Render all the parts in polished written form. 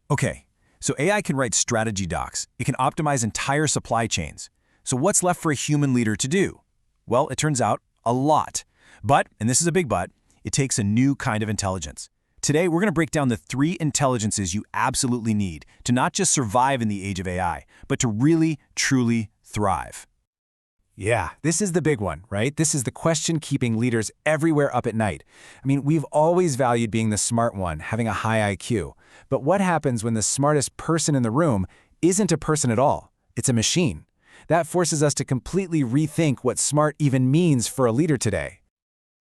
Okay, so AI can write strategy docs. It can optimize entire supply chains. So what's left for a human leader to do? Well, it turns out a lot. But, and this is a big but, it takes a new kind of intelligence. Today, we're going to break down the 3 intelligences you absolutely need to not just survive in the age of AI, but to really, truly thrive. Yeah, this is the big one, right? This is the question keeping leaders everywhere up at night. I mean, we've always valued being the smart one, having a high IQ. But what happens when the smartest person in the room isn't a person at all? It's a machine. That forces us to completely rethink what smart even means for a leader today.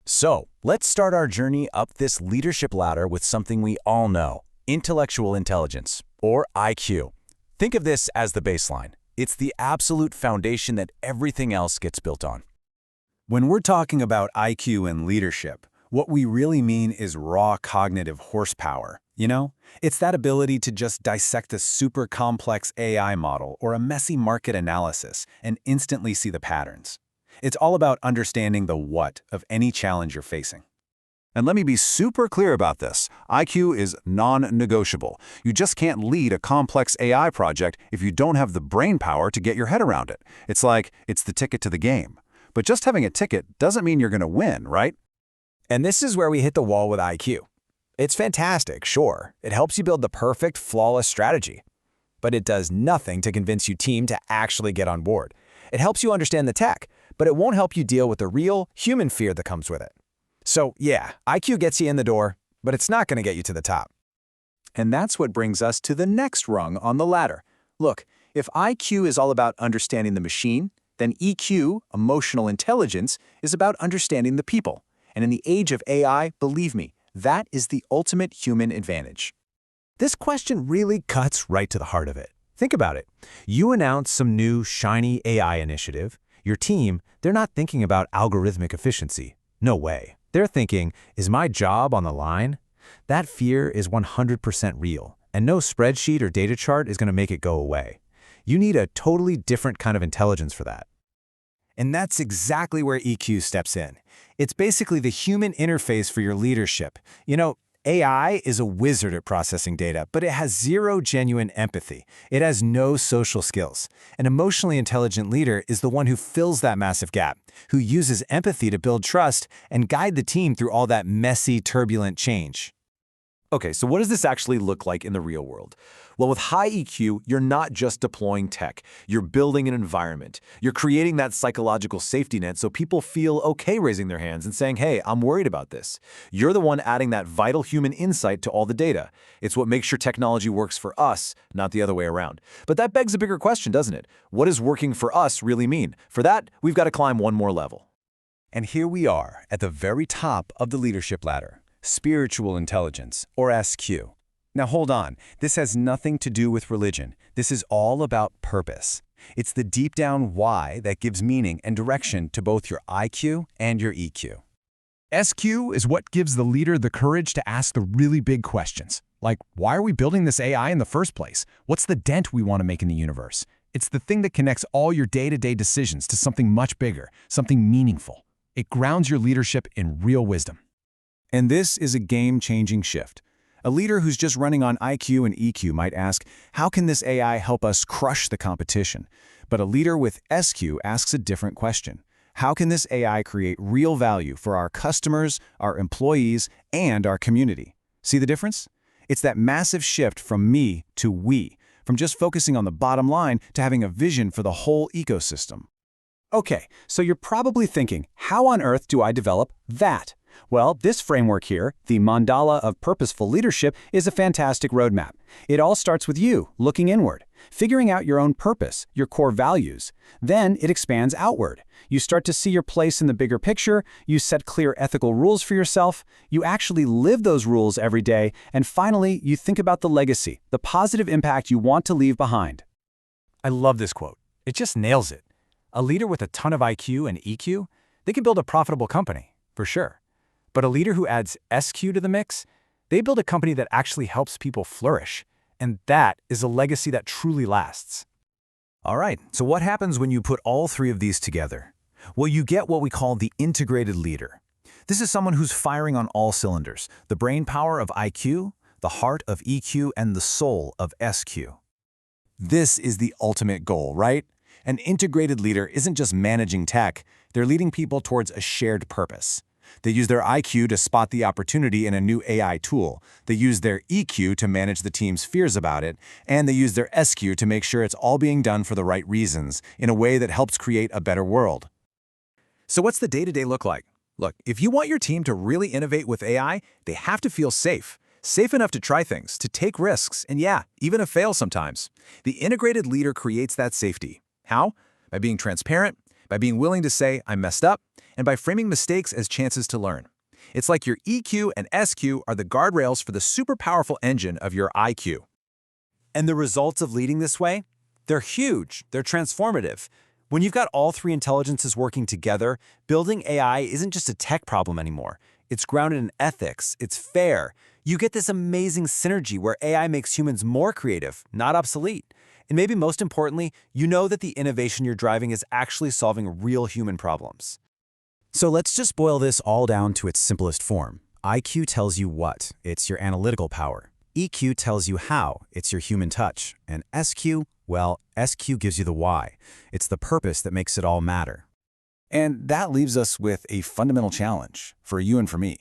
So, let's start our journey up this leadership ladder with something we all know: intellectual intelligence, or IQ. Think of this as the baseline. It's the absolute foundation that everything else gets built on. When we're talking about IQ and leadership, what we really mean is raw cognitive horsepower. You know, it's that ability to just dissect a super complex AI model or a messy market analysis and instantly see the patterns. It's all about understanding the what of any challenge you're facing. And let me be super clear about this. IQ is non-negotiable. You just can't lead a complex AI project if you don't have the brain power to get your head around it. It's like it's the ticket to the game. But just having a ticket doesn't mean you're going to win, right? And this is where we hit the wall with IQ. It's fantastic, sure. It helps you build the perfect, flawless strategy. But it does nothing to convince your team to actually get on board. It helps you understand the tech, but it won't help you deal with the real, human fear that comes with it. So, yeah, IQ gets you in the door, but it's not going to get you to the top. And that's what brings us to the next rung on the ladder. Look, if IQ is all about understanding the machine, then EQ, emotional intelligence, is about understanding the people. And in the age of AI, believe me, that is the ultimate human advantage. This question really cuts right to the heart of it. Think about it. You announce some new, shiny AI initiative. Your team, they're not thinking about algorithmic efficiency. No way. They're thinking, is my job on the line? That fear is 100% real, and no spreadsheet or data chart is going to make it go away. You need a totally different kind of intelligence for that. And that's exactly where EQ steps in. It's basically the human interface for your leadership. You know, AI is a wizard at processing data, but it has zero genuine empathy. It has no social skills. An emotionally intelligent leader is the one who fills that massive gap, who uses empathy to build trust and guide the team through all that messy, turbulent change. Okay, so what does this actually look like in the real world? Well, with high EQ, you're not just deploying tech. You're building an environment. You're creating that psychological safety net so people feel okay raising their hands and saying, hey, I'm worried about this. You're the one adding that vital human insight to all the data. It's what makes sure technology works for us, not the other way around. But that begs a bigger question, doesn't it? What does working for us really mean? For that, we've got to climb one more level. And here we are at the very top of the leadership ladder. Spiritual intelligence, or SQ. Now hold on, this has nothing to do with religion. This is all about purpose. It's the deep down why that gives meaning and direction to both your IQ and your EQ. SQ is what gives the leader the courage to ask the really big questions. Like, why are we building this AI in the first place? What's the dent we want to make in the universe? It's the thing that connects all your day-to-day decisions to something much bigger, something meaningful. It grounds your leadership in real wisdom. And this is a game-changing shift. A leader who's just running on IQ and EQ might ask, how can this AI help us crush the competition? But a leader with SQ asks a different question. How can this AI create real value for our customers, our employees, and our community? See the difference? It's that massive shift from me to we, from just focusing on the bottom line to having a vision for the whole ecosystem. Okay, so you're probably thinking, how on earth do I develop that? Well, this framework here, the Mandala of Purposeful Leadership, is a fantastic roadmap. It all starts with you, looking inward, figuring out your own purpose, your core values. Then it expands outward. You start to see your place in the bigger picture, you set clear ethical rules for yourself, you actually live those rules every day, and finally, you think about the legacy, the positive impact you want to leave behind. I love this quote. It just nails it. A leader with a ton of IQ and EQ, they can build a profitable company, for sure. But a leader who adds SQ to the mix, they build a company that actually helps people flourish. And that is a legacy that truly lasts. All right, so what happens when you put all 3 of these together? Well, you get what we call the integrated leader. This is someone who's firing on all cylinders, the brain power of IQ, the heart of EQ and the soul of SQ. This is the ultimate goal, right? An integrated leader isn't just managing tech, they're leading people towards a shared purpose. They use their IQ to spot the opportunity in a new AI tool. They use their EQ to manage the team's fears about it, and they use their SQ to make sure it's all being done for the right reasons, in a way that helps create a better world. So what's the day-to-day look like? Look, if you want your team to really innovate with AI, they have to feel safe. Safe enough to try things, to take risks, and yeah, even to fail sometimes. The integrated leader creates that safety. How? By being transparent, by being willing to say, "I messed up," and by framing mistakes as chances to learn. It's like your EQ and SQ are the guardrails for the super powerful engine of your IQ. And the results of leading this way? They're huge. They're transformative. When you've got all three intelligences working together, building AI isn't just a tech problem anymore. It's grounded in ethics. It's fair. You get this amazing synergy where AI makes humans more creative, not obsolete. And maybe most importantly, you know that the innovation you're driving is actually solving real human problems. So let's just boil this all down to its simplest form. IQ tells you what. It's your analytical power. EQ tells you how. It's your human touch. And SQ, well, SQ gives you the why. It's the purpose that makes it all matter. And that leaves us with a fundamental challenge for you and for me.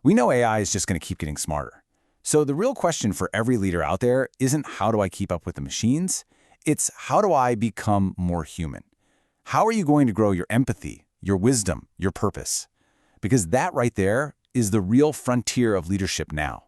We know AI is just going to keep getting smarter. So the real question for every leader out there isn't how do I keep up with the machines? It's how do I become more human? How are you going to grow your empathy, your wisdom, your purpose? Because that right there is the real frontier of leadership now.